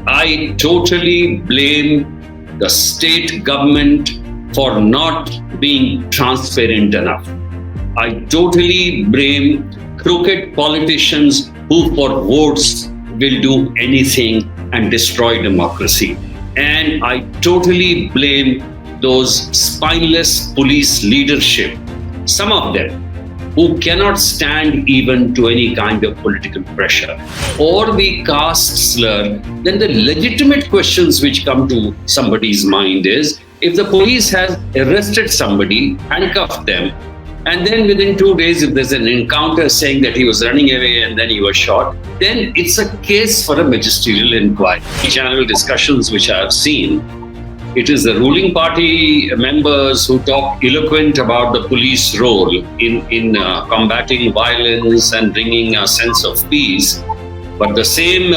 I totally blame the state government for not being transparent enough. I totally blame crooked politicians who for votes will do anything and destroy democracy. And I totally blame those spineless police leadership, some of them who cannot stand even to any kind of political pressure. Or we cast slur, then the legitimate questions which come to somebody's mind is, if the police has arrested somebody, handcuffed them, and then within 2 days, if there's an encounter saying that he was running away and then he was shot, then it's a case for a magisterial inquiry. Channel discussions which I have seen, it is the ruling party members who talk eloquent about the police role in combating violence and bringing a sense of peace. But the same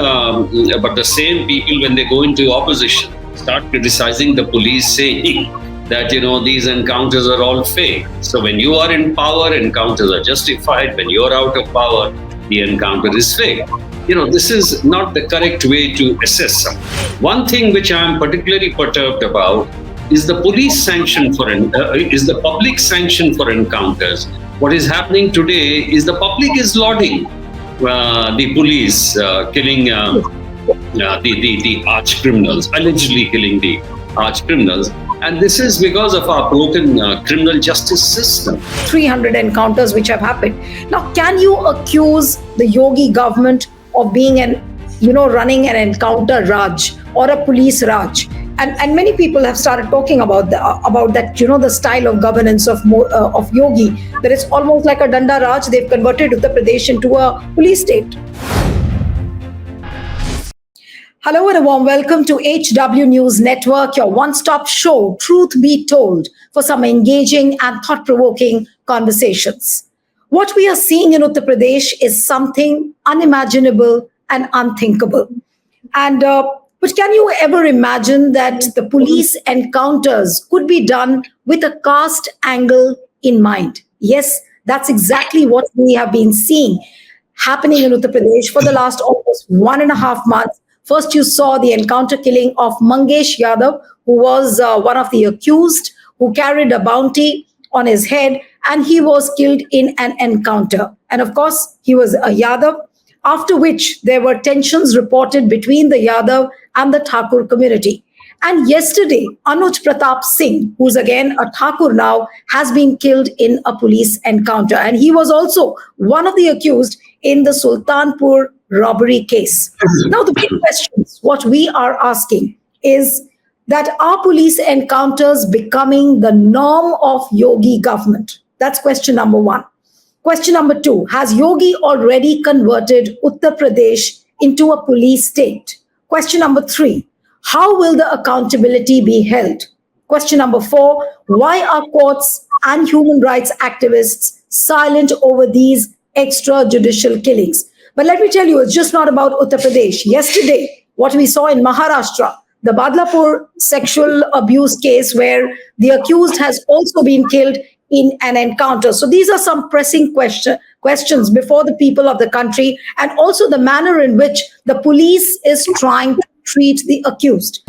people, when they go into opposition, start criticizing the police, saying that, these encounters are all fake. So when you are in power, encounters are justified. When you're out of power, the encounter is fake. This is not the correct way to assess something. One thing which I am particularly perturbed about is the police sanction is the public sanction for encounters. What is happening today is the public is lauding the police killing the arch criminals, allegedly killing the arch criminals. And this is because of our broken criminal justice system. 300 encounters which have happened. Now, can you accuse the Yogi government of being running an encounter Raj or a police Raj? And many people have started talking about that, the style of governance of Yogi, that it's almost like a Danda Raj. They've converted Uttar Pradesh into a police state. Hello and a warm welcome to HW News Network, your one-stop show, truth be told, for some engaging and thought-provoking conversations. What we are seeing in Uttar Pradesh is something unimaginable and unthinkable. But can you ever imagine that the police encounters could be done with a caste angle in mind? Yes, that's exactly what we have been seeing happening in Uttar Pradesh for the last almost 1.5 months. First, you saw the encounter killing of Mangesh Yadav, who was one of the accused, who carried a bounty on his head, and he was killed in an encounter. And of course, he was a Yadav, after which there were tensions reported between the Yadav and the Thakur community. And yesterday, Anuj Pratap Singh, who's again a Thakur now, has been killed in a police encounter. And he was also one of the accused in the Sultanpur robbery case. Now, the big questions, what we are asking is that are police encounters becoming the norm of Yogi government? That's question number one. Question number two, has Yogi already converted Uttar Pradesh into a police state? Question number three, how will the accountability be held? Question number four, why are courts and human rights activists silent over these extrajudicial killings? But let me tell you, it's just not about Uttar Pradesh. Yesterday, what we saw in Maharashtra, the Badlapur sexual abuse case where the accused has also been killed in an encounter. So these are some pressing questions before the people of the country, and also the manner in which the police is trying to treat the accused.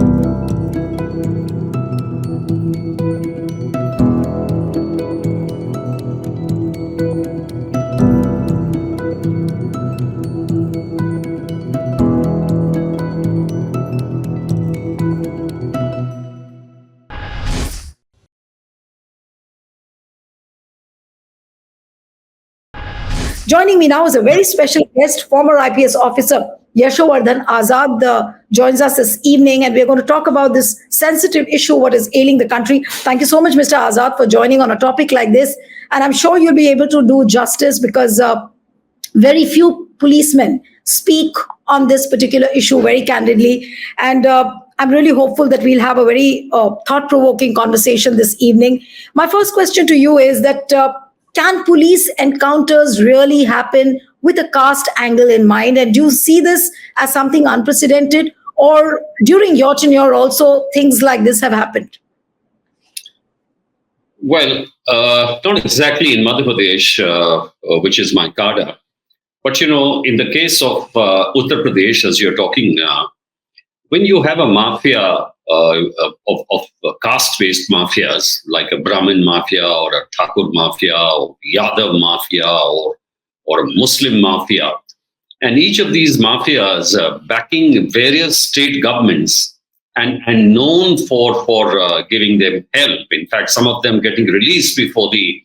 Joining me now is a very special guest, former IPS officer Yashovardhan Azad joins us this evening, and we're going to talk about this sensitive issue, what is ailing the country. Thank you so much, Mr. Azad, for joining on a topic like this. And I'm sure you'll be able to do justice because very few policemen speak on this particular issue very candidly. And I'm really hopeful that we'll have a very thought-provoking conversation this evening. My first question to you is that can police encounters really happen with a caste angle in mind? And do you see this as something unprecedented? Or during your tenure also, things like this have happened? Well, not exactly in Madhya Pradesh, which is my cadre. But, in the case of Uttar Pradesh, as you're talking, when you have a mafia of caste-based mafias, like a Brahmin mafia or a Thakur mafia or Yadav mafia or a Muslim mafia, and each of these mafias backing various state governments and known for giving them help. In fact, some of them getting released before the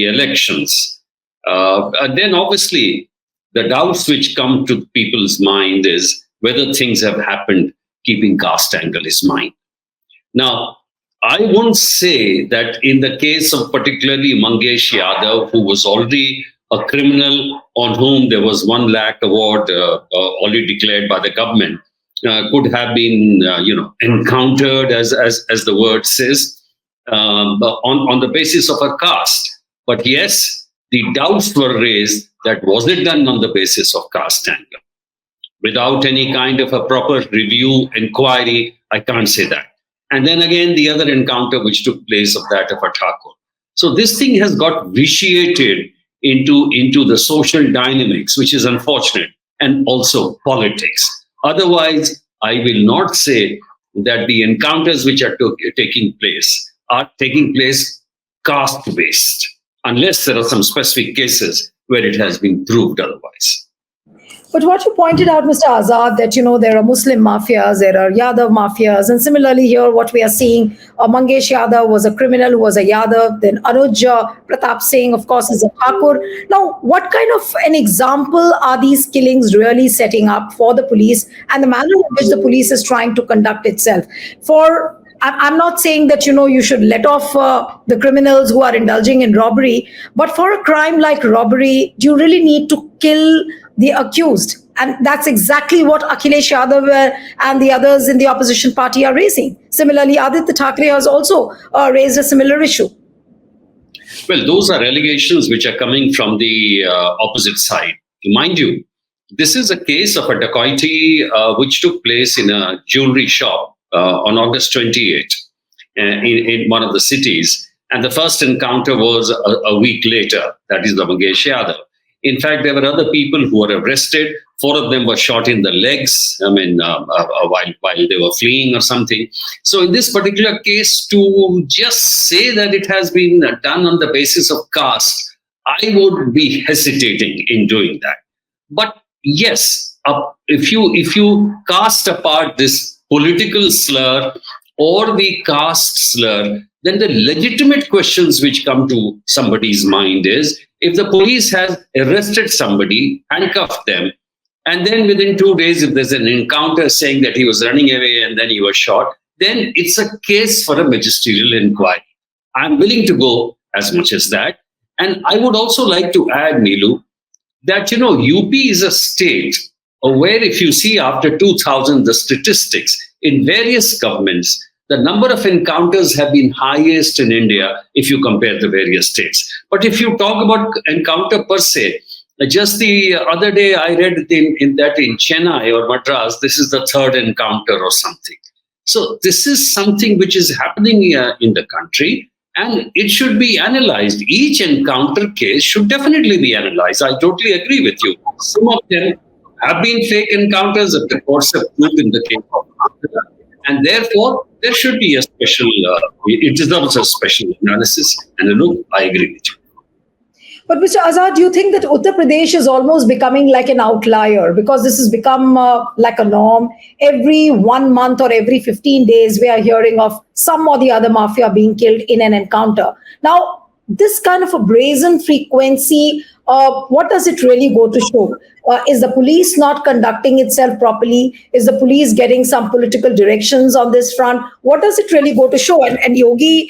elections. And then obviously the doubts which come to people's mind is whether things have happened keeping caste angle is mind. Now, I won't say that in the case of particularly Mangesh Yadav, who was already a criminal on whom there was 1 lakh award already declared by the government, could have been, encountered, as the word says, on the basis of a caste. But yes, the doubts were raised that was it done on the basis of caste angle? Without any kind of a proper review, inquiry, I can't say that. And then again, the other encounter which took place of that of a Thakur. So this thing has got vitiated into the social dynamics, which is unfortunate, and also politics. Otherwise, I will not say that the encounters which are taking place are taking place caste-based, unless there are some specific cases where it has been proved otherwise. But what you pointed out, Mr. Azad, that, there are Muslim mafias, there are Yadav mafias, and similarly here what we are seeing, Mangesh Yadav was a criminal who was a Yadav, then Anuj Pratap Singh, of course, is a Thakur. Now, what kind of an example are these killings really setting up for the police and the manner in which the police is trying to conduct itself? I'm not saying that, you should let off the criminals who are indulging in robbery, but for a crime like robbery, do you really need to kill the accused? And that's exactly what Akhilesh Yadav and the others in the opposition party are raising. Similarly, Aditya Thackeray has also raised a similar issue. Well, those are allegations which are coming from the opposite side. Mind you, this is a case of a dacoity which took place in a jewelry shop on August 28th in one of the cities. And the first encounter was a week later, that is the Mangesh Yadav. In fact, there were other people who were arrested. 4 of them were shot in the legs, while they were fleeing or something. So in this particular case, to just say that it has been done on the basis of caste, I would be hesitating in doing that. But yes, if you cast apart this political slur or the caste slur, then the legitimate questions which come to somebody's mind is, if the police has arrested somebody, handcuffed them, and then within 2 days, if there's an encounter saying that he was running away and then he was shot, then it's a case for a magisterial inquiry. I'm willing to go as much as that. And I would also like to add, Neelu, that, UP is a state where, if you see after 2000, the statistics in various governments, the number of encounters have been highest in India if you compare the various states. But if you talk about encounter per se, just the other day I read in Chennai or Madras, this is the 3rd encounter or something. So this is something which is happening in the country, and it should be analyzed. Each encounter case should definitely be analyzed. I totally agree with you. Some of them have been fake encounters that the courts have proved in the case of Ahmed. And therefore, there should be a special, it deserves a special analysis. And look, I agree with you. But Mr. Azad, do you think that Uttar Pradesh is almost becoming like an outlier? Because this has become like a norm. Every 1 month or every 15 days, we are hearing of some or the other mafia being killed in an encounter. Now, this kind of a brazen frequency, what does it really go to show? Is the police not conducting itself properly? Is the police getting some political directions on this front? What does it really go to show? And Yogi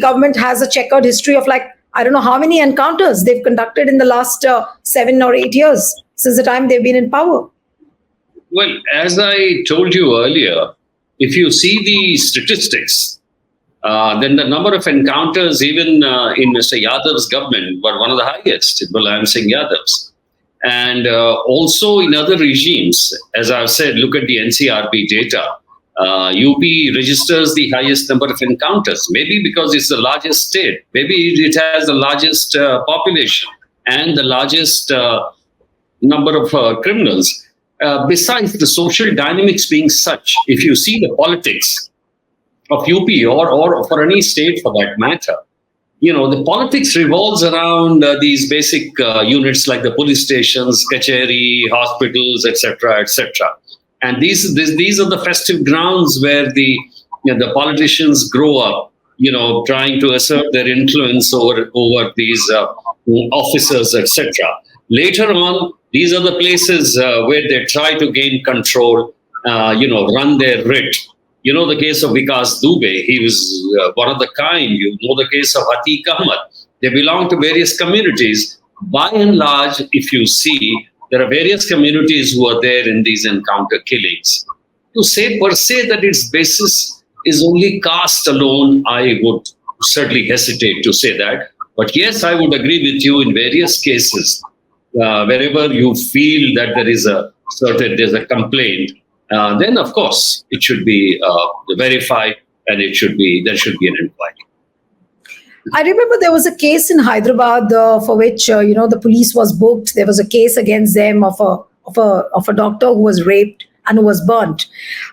government has a checkered history of I don't know how many encounters they've conducted in the last 7 or 8 years since the time they've been in power. Well, as I told you earlier, if you see the statistics, then the number of encounters even in Mr. Yadav's government were one of the highest in Mulayam Singh Yadav's. And also in other regimes, as I've said, look at the NCRB data. UP registers the highest number of encounters, maybe because it's the largest state, maybe it has the largest population and the largest number of criminals. besides the social dynamics being such, if you see the politics of UP or for any state for that matter, the politics revolves around these basic units like the police stations, kacheri, hospitals, etc., etc. And these are the festive grounds where the politicians grow up, trying to assert their influence over these officers, etc. Later on, these are the places where they try to gain control, run their writ. The case of Vikas Dubey, he was one of the kind. The case of Atiq Ahmed. They belong to various communities. By and large, if you see, there are various communities who are there in these encounter killings. To say per se that its basis is only caste alone, I would certainly hesitate to say that. But yes, I would agree with you in various cases. Wherever you feel that there's a complaint, then of course it should be verified, and there should be an inquiry. I remember there was a case in Hyderabad for which the police was booked. There was a case against them of a doctor who was raped and who was burnt.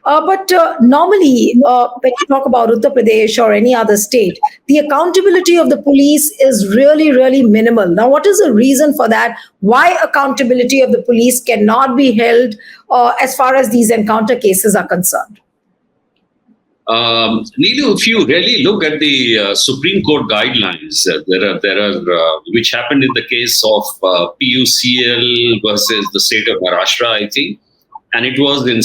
But normally, when you talk about Uttar Pradesh or any other state, the accountability of the police is really, really minimal. Now, what is the reason for that? Why accountability of the police cannot be held as far as these encounter cases are concerned? Neelu, if you really look at the Supreme Court guidelines, there are which happened in the case of PUCL versus the state of Maharashtra, I think. And it was in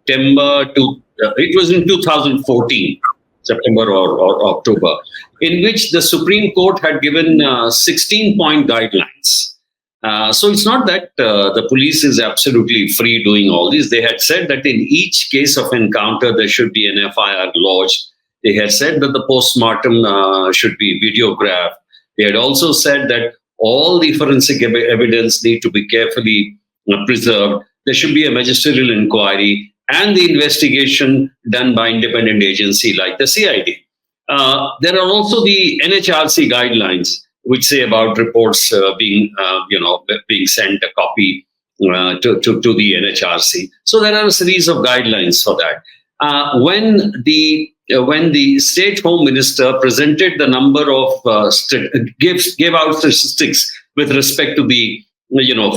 it was in 2014, September or October, in which the Supreme Court had given 16-point guidelines. So it's not that the police is absolutely free doing all this. They had said that in each case of encounter, there should be an FIR lodged. They had said that the postmortem should be videographed. They had also said that all the forensic evidence need to be carefully preserved. There should be a magisterial inquiry and the investigation done by independent agency like the CID. There are also the NHRC guidelines, which say about reports being sent a copy to the NHRC. So there are a series of guidelines for that. When the State Home Minister presented the number of gave out statistics with respect to the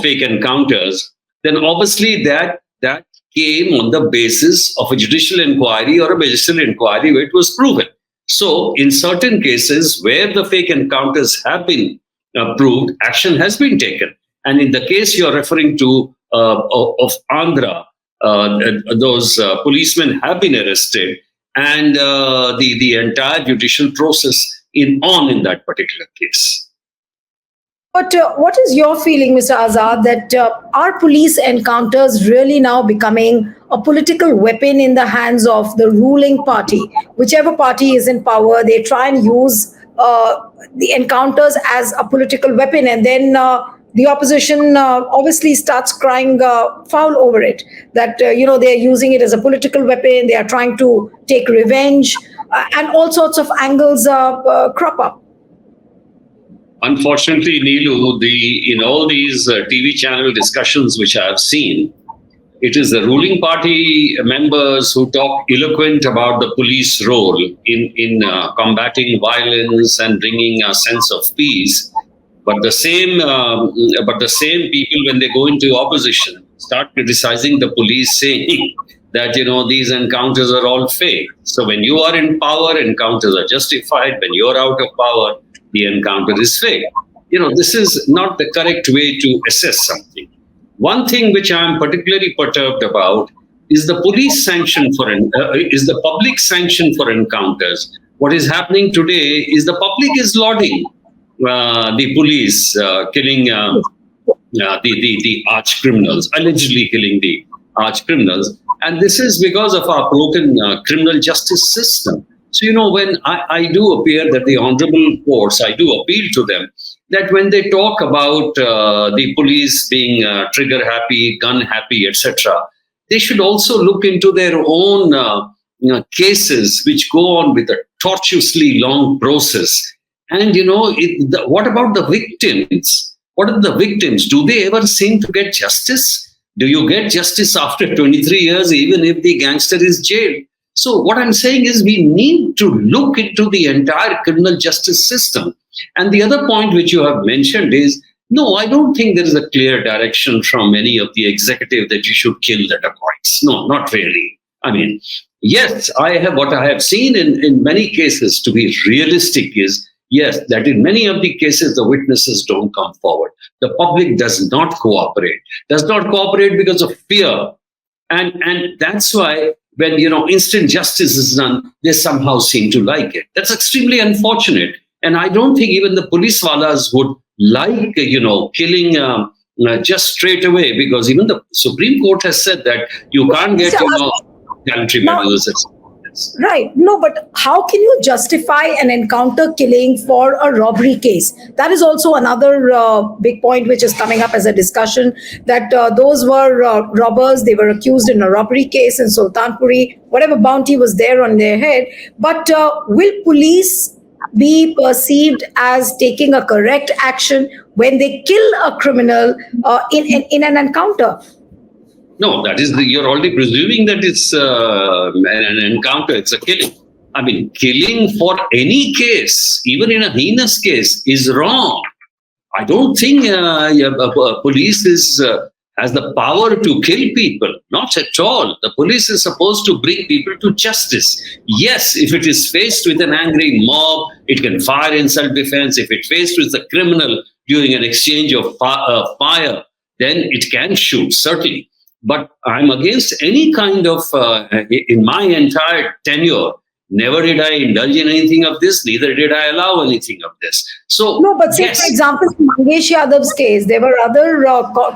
fake encounters, then obviously that came on the basis of a judicial inquiry or a magisterial inquiry where it was proven. So in certain cases where the fake encounters have been proved, action has been taken. And in the case you're referring to of Andhra, those policemen have been arrested, and the entire judicial process in that particular case. But what is your feeling, Mr. Azad, that are police encounters really now becoming a political weapon in the hands of the ruling party? Whichever party is in power, they try and use the encounters as a political weapon, and then the opposition obviously starts crying foul over it, that they're using it as a political weapon, they are trying to take revenge, and all sorts of angles crop up. Unfortunately, Neelu, in all these TV channel discussions which I have seen, it is the ruling party members who talk eloquent about the police role in combating violence and bringing a sense of peace. But the same people, when they go into opposition, start criticizing the police, saying that these encounters are all fake. So when you are in power, encounters are justified. When you're out of power, the encounter is fake. This is not the correct way to assess something. One thing which I am particularly perturbed about is the police sanction is the public sanction for encounters. What is happening today is the public is lauding the police killing the arch criminals, allegedly killing the arch criminals, and this is because of our broken criminal justice system. So, when I do appear that the honorable courts, I do appeal to them that when they talk about the police being trigger happy, gun happy, etc., they should also look into their own cases which go on with a tortuously long process. And, what about the victims? What are the victims? Do they ever seem to get justice? Do you get justice after 23 years, even if the gangster is jailed? So what I'm saying is we need to look into the entire criminal justice system. And the other point which you have mentioned is, no, I don't think there is a clear direction from any of the executive that you should kill the dacoits. No, not really. I mean, yes, what I have seen in many cases, to be realistic, is yes, that in many of the cases the witnesses don't come forward. The public does not cooperate because of fear. And that's why when instant justice is done, they somehow seem to like it. That's extremely unfortunate. And I don't think even the police walas would like killing just straight away, because even the Supreme Court has said that you can't get voluntary medals. Right. No, but how can you justify an encounter killing for a robbery case? That is also another big point which is coming up as a discussion, that those were robbers. They were accused in a robbery case in Sultanpuri, whatever bounty was there on their head. But will police be perceived as taking a correct action when they kill a criminal in an encounter? No, that is you're already presuming that it's an encounter, it's a killing. I mean, killing for any case, even in a heinous case, is wrong. I don't think police has the power to kill people. Not at all. The police is supposed to bring people to justice. Yes, if it is faced with an angry mob, it can fire in self-defense. If it faced with a criminal during an exchange of fire, then it can shoot, certainly. But I'm against any kind of, in my entire tenure, never did I indulge in anything of this, neither did I allow anything of this. So, no, but say, yes. For example, in Mangesh Yadav's case, there were other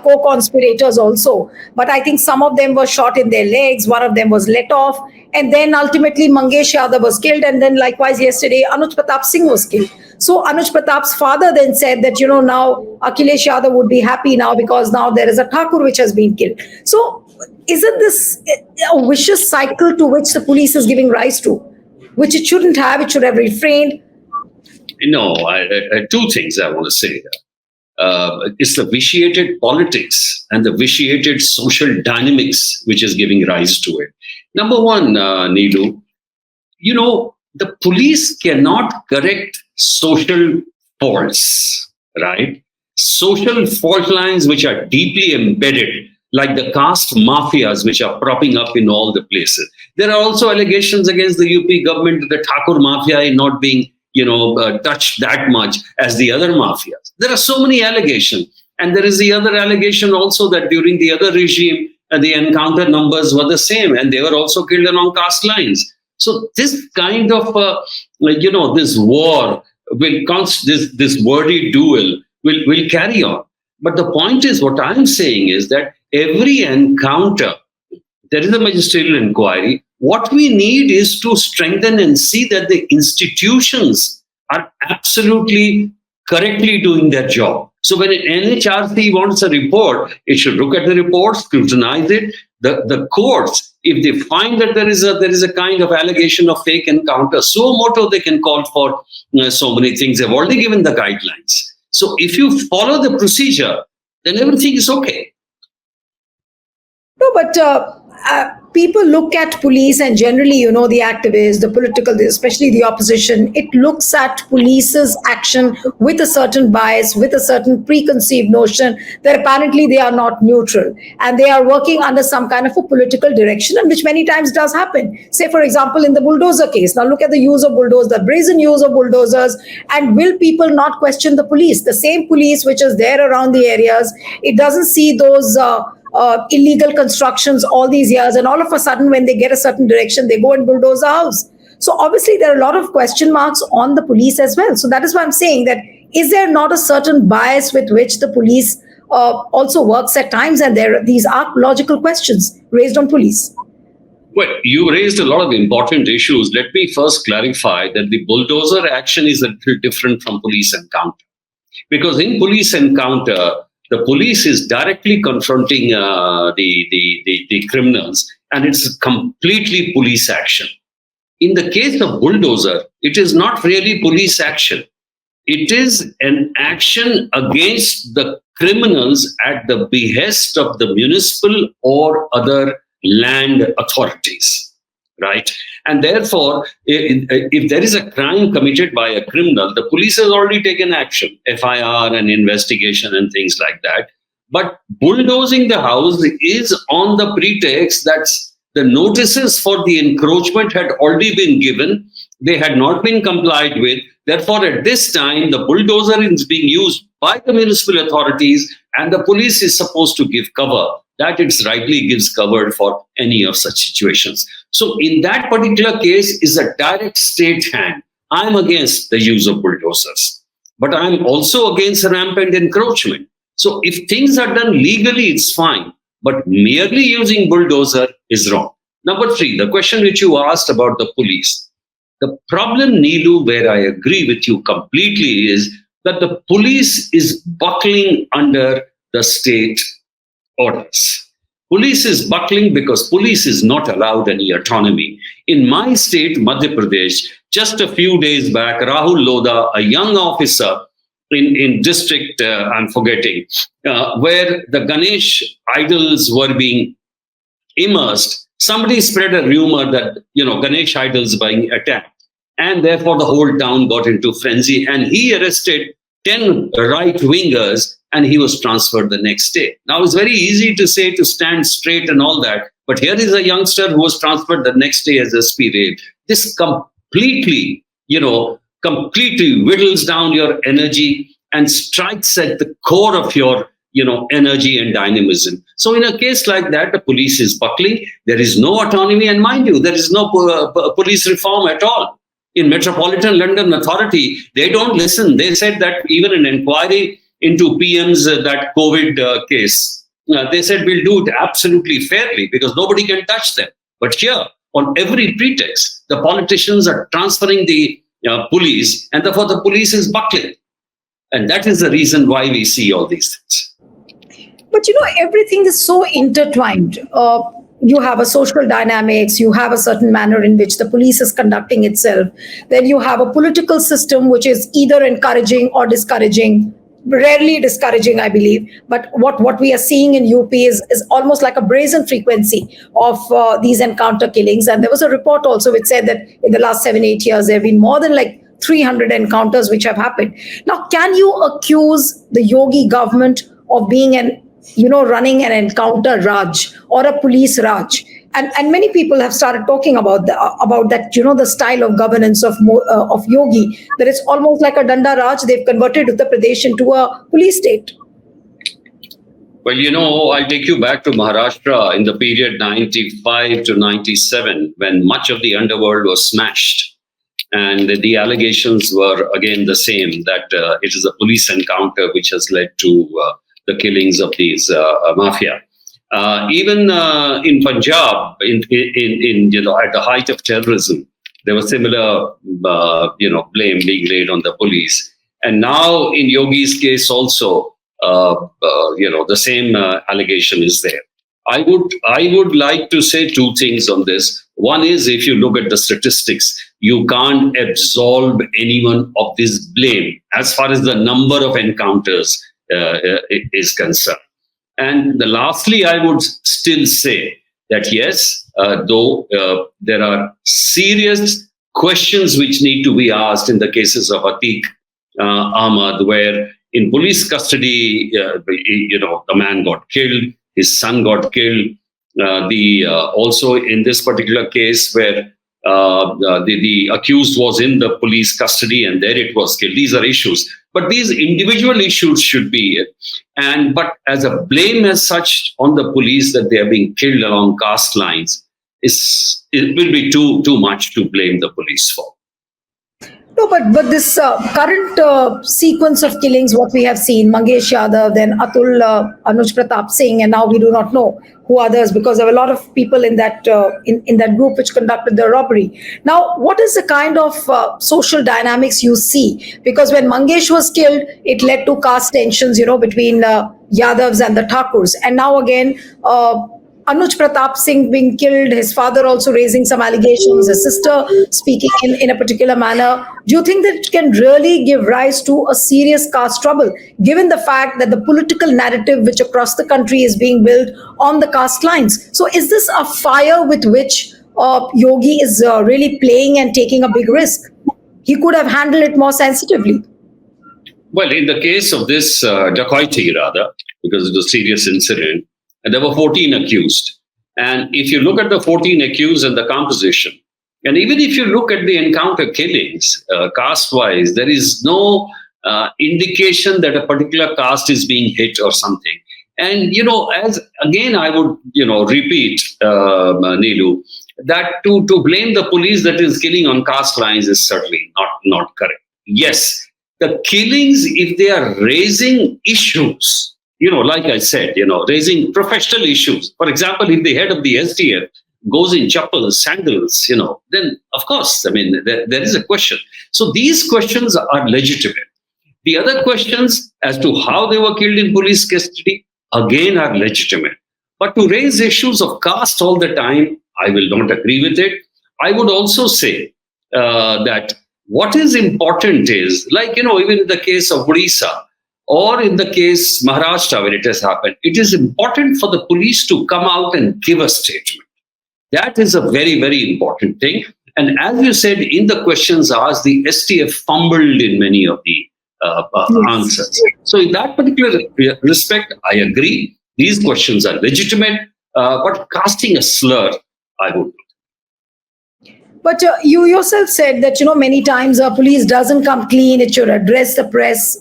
co-conspirators also. But I think some of them were shot in their legs, one of them was let off. And then ultimately Mangesh Yadav was killed. And then likewise yesterday, Anuj Pratap Singh was killed. So Anuj Pratap's father then said that, now Akhilesh Yadav would be happy now because now there is a Thakur which has been killed. So isn't this a vicious cycle to which the police is giving rise to, which it shouldn't have? It should have refrained. No, two things I want to say here. It's the vitiated politics and the vitiated social dynamics which is giving rise to it. Number one, Neelu, the police cannot correct social faults, right? Social fault lines which are deeply embedded, like the caste mafias which are propping up in all the places. There are also allegations against the UP government that the Thakur mafia is not being touched that much as the other mafias. There are so many allegations. And there is the other allegation also that during the other regime, the encounter numbers were the same, and they were also killed along caste lines. So this kind of, this war this wordy duel will carry on. But the point is, what I'm saying is that every encounter, there is a magisterial inquiry. What we need is to strengthen and see that the institutions are absolutely correctly doing their job. So when an NHRC wants a report, it should look at the report, scrutinize it. The courts, if they find that there is a kind of allegation of fake encounter, suo moto, they can call for so many things. They've already given the guidelines. So if you follow the procedure, then everything is okay. No, but people look at police and generally, the activists, the political, especially the opposition, it looks at police's action with a certain bias, with a certain preconceived notion that apparently they are not neutral and they are working under some kind of a political direction, and which many times does happen. Say, for example, in the bulldozer case, now look at the use of bulldozers, the brazen use of bulldozers, and will people not question the police? The same police which is there around the areas, it doesn't see those illegal constructions all these years, and all of a sudden when they get a certain direction, they go and bulldoze a house. So obviously there are a lot of question marks on the police as well. So that is why I'm saying that, is there not a certain bias with which the police also works at times, and these are logical questions raised on police? Well, you raised a lot of important issues. Let me first clarify that the bulldozer action is a little different from police encounter, because in police encounter, the police is directly confronting the criminals, and it's completely police action. In the case of bulldozer, it is not really police action. It is an action against the criminals at the behest of the municipal or other land authorities, right? And therefore, if there is a crime committed by a criminal, the police has already taken action, FIR and investigation and things like that. But bulldozing the house is on the pretext that the notices for the encroachment had already been given. They had not been complied with. Therefore, at this time, the bulldozer is being used by the municipal authorities, and the police is supposed to give cover. That it rightly gives cover for any of such situations. So, in that particular case, is a direct state hand. I'm against the use of bulldozers, but I'm also against rampant encroachment. So, if things are done legally, it's fine, but merely using bulldozer is wrong. Number three, the question which you asked about the police. The problem, Neelu, where I agree with you completely, is that the police is buckling under the state orders. Police is buckling because police is not allowed any autonomy. In my state, Madhya Pradesh, just a few days back, Rahul Lodha, a young officer in district, I'm forgetting, where the Ganesh idols were being immersed, somebody spread a rumor that, Ganesh idols being attacked. And therefore, the whole town got into frenzy. And he arrested 10 right-wingers and he was transferred the next day. Now, it's very easy to say to stand straight and all that. But here is a youngster who was transferred the next day as SP raid. This completely whittles down your energy and strikes at the core of your energy and dynamism. So in a case like that, the police is buckling. There is no autonomy. And mind you, there is no police reform at all. In Metropolitan London Authority, they don't listen. They said that even an inquiry into PM's that COVID case, they said we'll do it absolutely fairly because nobody can touch them. But here, on every pretext, the politicians are transferring the police, and therefore the police is buckling. And that is the reason why we see all these things. But everything is so intertwined. You have a social dynamics, you have a certain manner in which the police is conducting itself. Then you have a political system which is either encouraging or discouraging, rarely discouraging, I believe. But what we are seeing in UP is almost like a brazen frequency of these encounter killings. And there was a report also which said that in the last 7-8 years, there have been more than like 300 encounters which have happened. Now, can you accuse the Yogi government of being running an encounter Raj or a police Raj? And many people have started talking about that, the style of governance of Yogi, that it's almost like a Danda Raj. They've converted Uttar Pradesh into a police state. Well, I'll take you back to Maharashtra in the period 95 to 97, when much of the underworld was smashed. And the allegations were again the same, that it is a police encounter which has led to the killings of these mafia. Even in Punjab, in at the height of terrorism, there was similar blame being laid on the police. And now in Yogi's case also, the same allegation is there. I would like to say two things on this. One is, if you look at the statistics, you can't absolve anyone of this blame as far as the number of encounters is concerned. And lastly, I would still say that yes, though there are serious questions which need to be asked in the cases of Atiq, Ahmed, where in police custody, the man got killed, his son got killed. Also in this particular case where the accused was in the police custody and there it was killed. These are issues. But these individual issues should be, but as a blame as such on the police that they are being killed along caste lines, it will be too much to blame the police for. No, but this current sequence of killings, what we have seen, Mangesh Yadav, then Atul, Anuj Pratap Singh, and now we do not know who others, because there were a lot of people in that in that group which conducted the robbery. Now, what is the kind of social dynamics you see? Because when Mangesh was killed, it led to caste tensions, between Yadavs and the Thakurs, and now again. Anuj Pratap Singh being killed, his father also raising some allegations, his sister speaking in a particular manner. Do you think that it can really give rise to a serious caste trouble, given the fact that the political narrative which across the country is being built on the caste lines? So, is this a fire with which Yogi is really playing and taking a big risk? He could have handled it more sensitively. Well, in the case of this dacoity, rather, because it was a serious incident, and there were 14 accused. And if you look at the 14 accused and the composition, and even if you look at the encounter killings, caste-wise, there is no indication that a particular caste is being hit or something. And, as again, I would, repeat, Neelu, that to blame the police that is killing on caste lines is certainly not correct. Yes, the killings, if they are raising issues, like I said, raising professional issues. For example, if the head of the SDF goes in chappals, sandals, then of course, there is a question. So these questions are legitimate. The other questions as to how they were killed in police custody, again, are legitimate. But to raise issues of caste all the time, I will not agree with it. I would also say that what is important is, like, even in the case of Odisha, or in the case Maharashtra, when it has happened, it is important for the police to come out and give a statement. That is a very, very important thing. And as you said, in the questions asked, the STF fumbled in many of the answers. So in that particular respect, I agree. These questions are legitimate, but casting a slur, I would not. But you yourself said that, many times police doesn't come clean. It should address the press,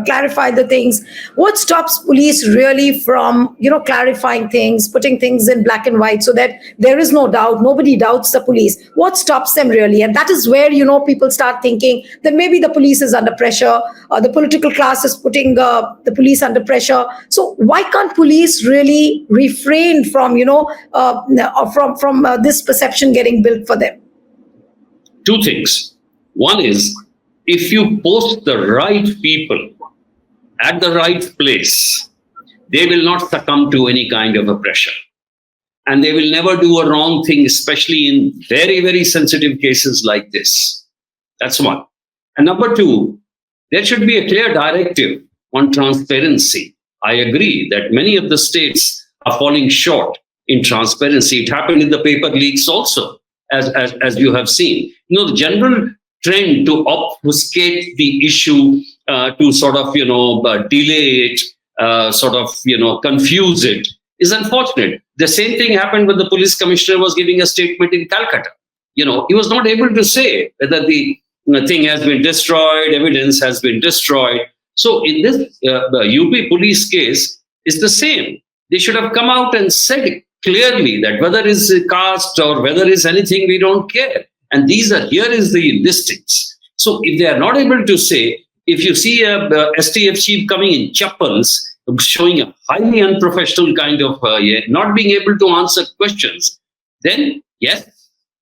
clarify the things. What stops police really from, clarifying things, putting things in black and white so that there is no doubt, nobody doubts the police? What stops them really? And that is where, people start thinking that maybe the police is under pressure, the political class is putting the police under pressure. So why can't police really refrain from, from this perception getting built for them? Two things. One is, if you post the right people at the right place, they will not succumb to any kind of a pressure. And they will never do a wrong thing, especially in very, very sensitive cases like this. That's one. And number two, there should be a clear directive on transparency. I agree that many of the states are falling short in transparency. It happened in the paper leaks also, as you have seen. The general trend to obfuscate the issue, to sort of, delay it, confuse it, is unfortunate. The same thing happened when the police commissioner was giving a statement in Calcutta. He was not able to say whether the thing has been destroyed, evidence has been destroyed. So in this UP police case, it's the same. They should have come out and said clearly that whether it's caste or whether it's anything, we don't care. And here is the listings. So if they are not able to say, if you see a STF chief coming in chappals, showing a highly unprofessional kind of, not being able to answer questions, then yes,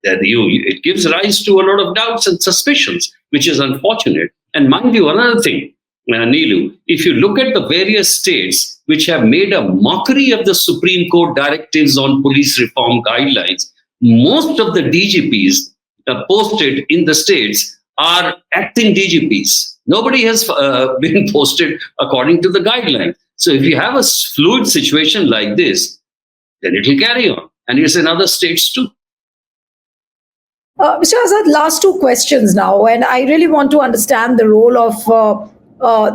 it gives rise to a lot of doubts and suspicions, which is unfortunate. And mind you, another thing, Neelu, if you look at the various states which have made a mockery of the Supreme Court directives on police reform guidelines, most of the DGPs posted in the states are acting DGPs. Nobody has been posted according to the guidelines. So if you have a fluid situation like this, then it will carry on. And it's in other states too. Mr. Azad, last two questions now. And I really want to understand the role of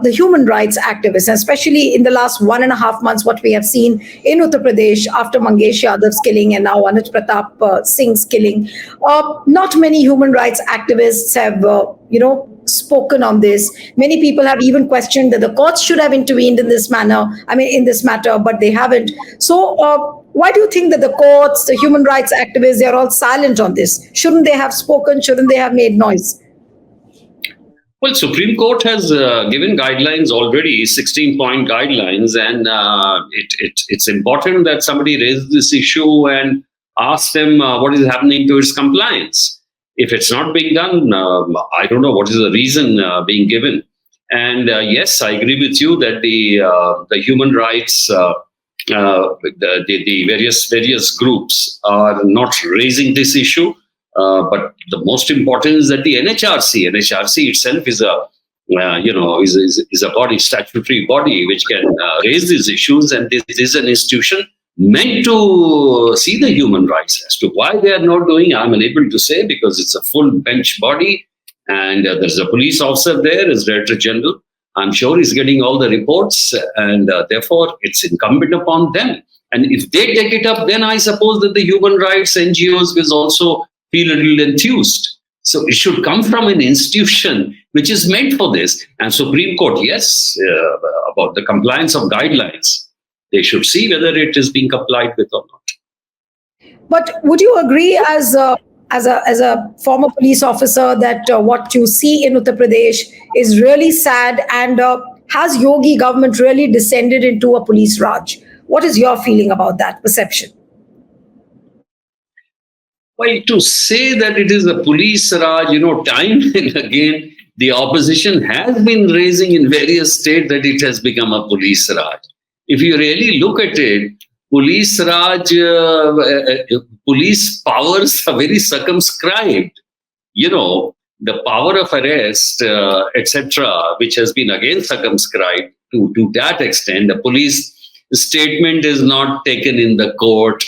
the human rights activists, especially in the last 1.5 months, what we have seen in Uttar Pradesh after Mangesh Yadav's killing and now Anuj Pratap Singh's killing. Not many human rights activists have, spoken on this. Many people have even questioned that the courts should have intervened in this matter, but they haven't. So why do you think that the courts, the human rights activists, they're all silent on this? Shouldn't they have spoken? Shouldn't they have made noise? Well, Supreme Court has given guidelines already, 16-point guidelines, and it's important that somebody raises this issue and asks them what is happening to its compliance. If it's not being done, I don't know what is the reason being given. And yes, I agree with you that the human rights the various groups are not raising this issue. But the most important is that the NHRC itself is is a body, statutory body, which can raise these issues, and this is an institution meant to see the human rights. As to why they are not doing, I'm unable to say, because it's a full bench body, and there's a police officer there as Director General. I'm sure he's getting all the reports, and therefore it's incumbent upon them. And if they take it up, then I suppose that the human rights NGOs will also feel a little enthused. So it should come from an institution which is meant for this. And Supreme Court, yes, about the compliance of guidelines, they should see whether it is being complied with or not. But would you agree, as a former police officer, that what you see in Uttar Pradesh is really sad, and has Yogi government really descended into a police Raj? What is your feeling about that perception? Well, to say that it is a police Raj, time and again, the opposition has been raising in various states that it has become a police Raj. If you really look at it, police Raj, police powers are very circumscribed. The power of arrest, etc., which has been again circumscribed to that extent. The police statement is not taken in the court.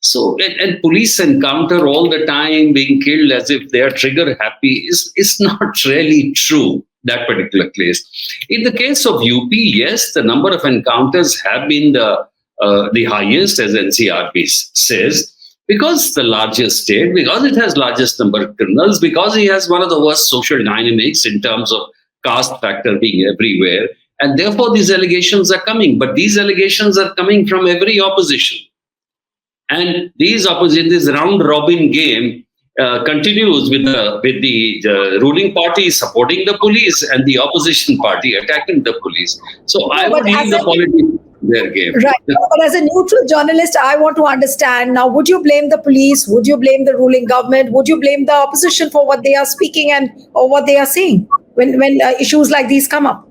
So, and police encounter all the time being killed as if they are trigger happy is not really true, that particular case. In the case of UP, yes, the number of encounters have been the highest, as NCRP says, because the largest state, because it has largest number of criminals, because it has one of the worst social dynamics in terms of caste factor being everywhere. And therefore, these allegations are coming. But these allegations are coming from every opposition. And this round robin game continues with the ruling party supporting the police and the opposition party attacking the police. So I would leave the politics their game. Right. But as a neutral journalist, I want to understand now, would you blame the police? Would you blame the ruling government? Would you blame the opposition for what they are speaking or what they are saying when issues like these come up?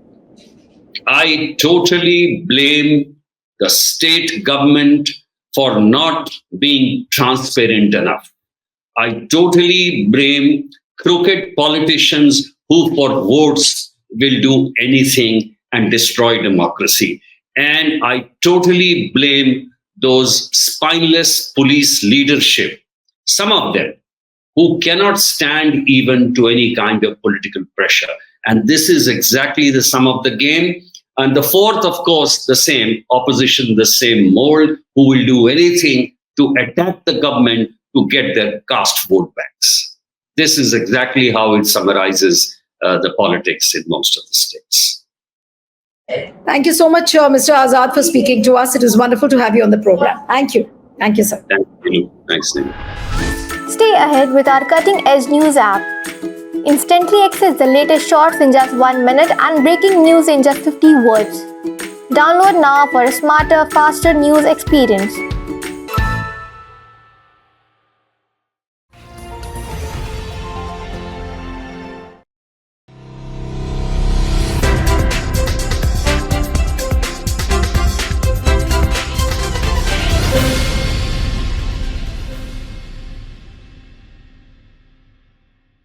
I totally blame the state government for not being transparent enough. I totally blame crooked politicians who for votes will do anything and destroy democracy. And I totally blame those spineless police leadership, some of them, who cannot stand even to any kind of political pressure. And this is exactly the sum of the game. And the fourth, of course, the same opposition, the same mold, who will do anything to attack the government to get their caste vote banks. This is exactly how it summarizes the politics in most of the states. Thank you so much, Mr. Azad, for speaking to us. It was wonderful to have you on the program. Thank you. Thank you, sir. Thank you. Thanks, Neelu. Stay ahead with our cutting-edge news app. Instantly access the latest shorts in just 1 minute and breaking news in just 50 words. Download now for a smarter, faster news experience.